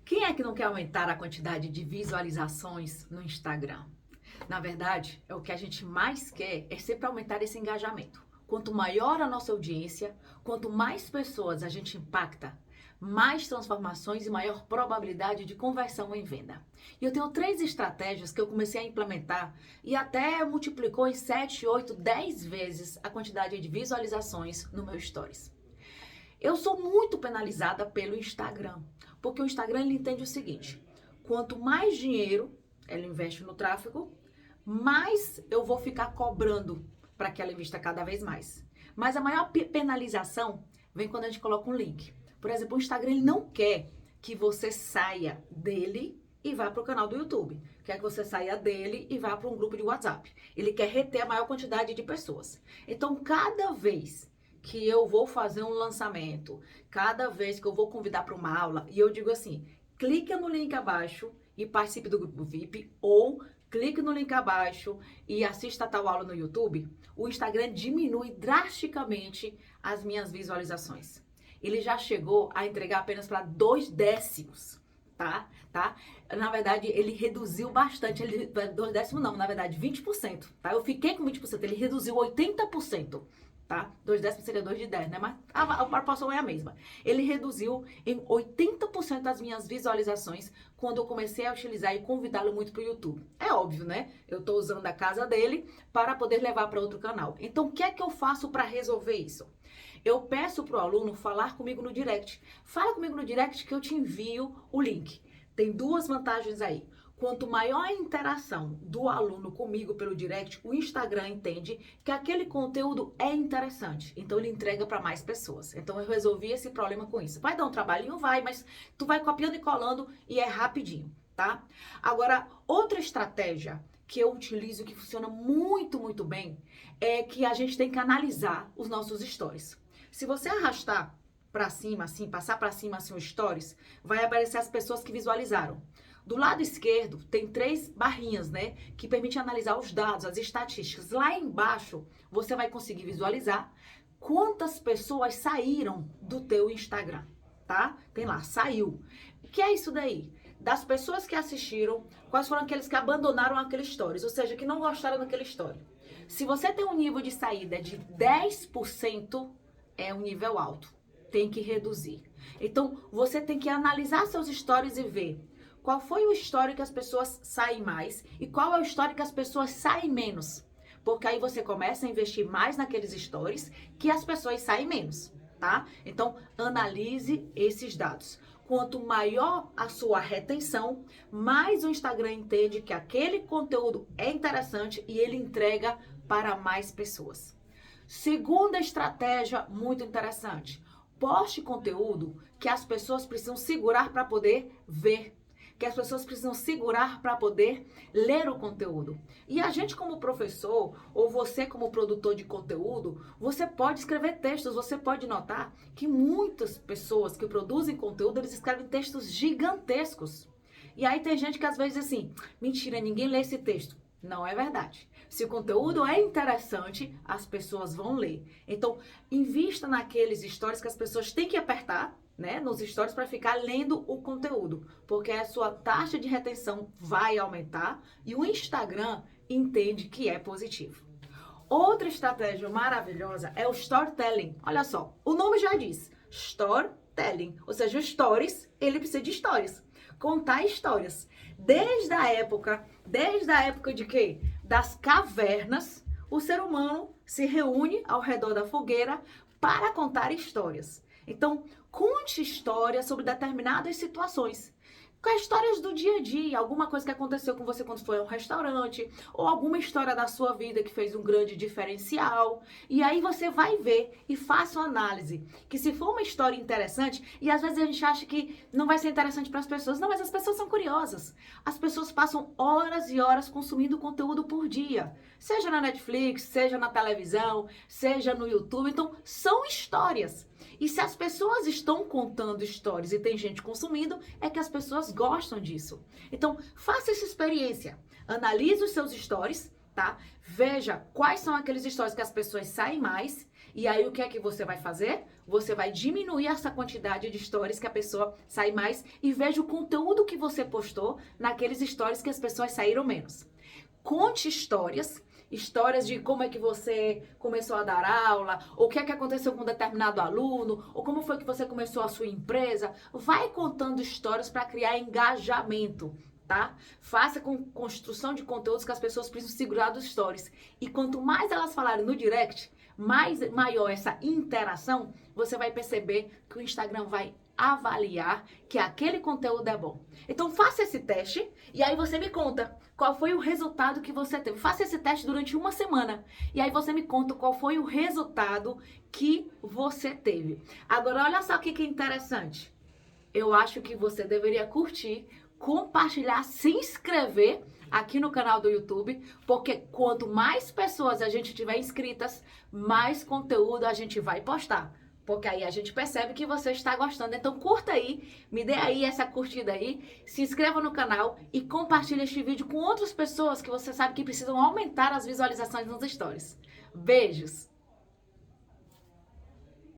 Quem é que não quer aumentar a quantidade de visualizações no Instagram? Na verdade, o que a gente mais quer é sempre aumentar esse engajamento. Quanto maior a nossa audiência, quanto mais pessoas a gente impacta, mais transformações e maior probabilidade de conversão em venda. E eu tenho 3 estratégias que eu comecei a implementar e até multiplicou em 7, 8, 10 vezes a quantidade de visualizações no meu Stories. Eu sou muito penalizada pelo Instagram, porque o Instagram ele entende o seguinte: quanto mais dinheiro ela investe no tráfego, mais eu vou ficar cobrando para que ela invista cada vez mais. Mas a maior penalização vem quando a gente coloca um link. Por exemplo, o Instagram ele não quer que você saia dele e vá para o canal do YouTube. Quer que você saia dele e vá para um grupo de WhatsApp. Ele quer reter a maior quantidade de pessoas. Então, cada vez que eu vou fazer um lançamento, cada vez que eu vou convidar para uma aula, e eu digo assim, clica no link abaixo e participe do grupo VIP, ou clique no link abaixo e assista a tal aula no YouTube, o Instagram diminui drasticamente as minhas visualizações. Ele já chegou a entregar apenas para 2/10, tá? Na verdade, ele reduziu bastante, 2/10 não, na verdade, 20%, tá? Eu fiquei com 20%, ele reduziu 80%. Tá? 2/10 seria 2 de 10, né? Mas a proporção é a mesma. Ele reduziu em 80% as minhas visualizações quando eu comecei a utilizar e convidá-lo muito para o YouTube. É óbvio, né? Eu estou usando a casa dele para poder levar para outro canal. Então, o que é que eu faço para resolver isso? Eu peço para o aluno falar comigo no direct. Fala comigo no direct que eu te envio o link. Tem 2 vantagens aí. Quanto maior a interação do aluno comigo pelo direct, o Instagram entende que aquele conteúdo é interessante. Então, ele entrega para mais pessoas. Então, eu resolvi esse problema com isso. Vai dar um trabalhinho? Vai, mas tu vai copiando e colando e é rapidinho, tá? Agora, outra estratégia que eu utilizo que funciona muito, muito bem é que a gente tem que analisar os nossos stories. Se você arrastar para cima, assim, passar para cima, assim, os stories, vai aparecer as pessoas que visualizaram. Do lado esquerdo, tem 3 barrinhas, né? Que permitem analisar os dados, as estatísticas. Lá embaixo, você vai conseguir visualizar quantas pessoas saíram do teu Instagram, tá? Tem lá, saiu. O que é isso daí? Das pessoas que assistiram, quais foram aqueles que abandonaram aquele stories, ou seja, que não gostaram daquele story. Se você tem um nível de saída de 10%, é um nível alto. Tem que reduzir. Então, você tem que analisar seus stories e ver qual foi o story que as pessoas saem mais e qual é o story que as pessoas saem menos. Porque aí você começa a investir mais naqueles stories que as pessoas saem menos, tá? Então, analise esses dados. Quanto maior a sua retenção, mais o Instagram entende que aquele conteúdo é interessante e ele entrega para mais pessoas. Segunda estratégia muito interessante. Poste conteúdo que as pessoas precisam segurar para poder ver, que as pessoas precisam segurar para poder ler o conteúdo. E a gente como professor, ou você como produtor de conteúdo, você pode escrever textos, você pode notar que muitas pessoas que produzem conteúdo, eles escrevem textos gigantescos. E aí tem gente que às vezes diz assim, mentira, ninguém lê esse texto. Não é verdade. Se o conteúdo é interessante, as pessoas vão ler. Então, invista naqueles stories que as pessoas têm que apertar, né, nos stories para ficar lendo o conteúdo, porque a sua taxa de retenção vai aumentar e o Instagram entende que é positivo. Outra estratégia maravilhosa é o storytelling. Olha só, o nome já diz, storytelling, ou seja, o stories, ele precisa de histórias, contar histórias. Desde a época de quê? Das cavernas, o ser humano se reúne ao redor da fogueira para contar histórias. Então, conte histórias sobre determinadas situações. Histórias do dia a dia, alguma coisa que aconteceu com você quando foi a um restaurante, ou alguma história da sua vida que fez um grande diferencial. E aí você vai ver e faça uma análise. Que se for uma história interessante, e às vezes a gente acha que não vai ser interessante para as pessoas. Não, mas as pessoas são curiosas. As pessoas passam horas e horas consumindo conteúdo por dia. Seja na Netflix, seja na televisão, seja no YouTube. Então, são histórias. E se as pessoas estão contando histórias e tem gente consumindo, é que as pessoas gostam disso. Então, faça essa experiência. Analise os seus stories, tá? Veja quais são aqueles stories que as pessoas saem mais. E aí, o que é que você vai fazer? você vai diminuir essa quantidade de stories que a pessoa sai mais e veja o conteúdo que você postou naqueles stories que as pessoas saíram menos. Conte histórias de como é que você começou a dar aula, ou o que é que aconteceu com um determinado aluno, ou como foi que você começou a sua empresa. Vai contando histórias para criar engajamento, tá? Faça com construção de conteúdos que as pessoas precisam segurar dos stories. E quanto mais elas falarem no direct, maior essa interação, você vai perceber que o Instagram vai avaliar que aquele conteúdo é bom. Então faça esse teste e aí você me conta qual foi o resultado que você teve. Faça esse teste durante uma semana e aí você me conta qual foi o resultado que você teve. Agora olha só o que é interessante. Eu acho que você deveria curtir, compartilhar, se inscrever aqui no canal do YouTube, porque quanto mais pessoas a gente tiver inscritas, mais conteúdo a gente vai postar. Porque aí a gente percebe que você está gostando. Então curta aí, me dê aí essa curtida aí, se inscreva no canal e compartilhe este vídeo com outras pessoas que você sabe que precisam aumentar as visualizações nos stories. Beijos!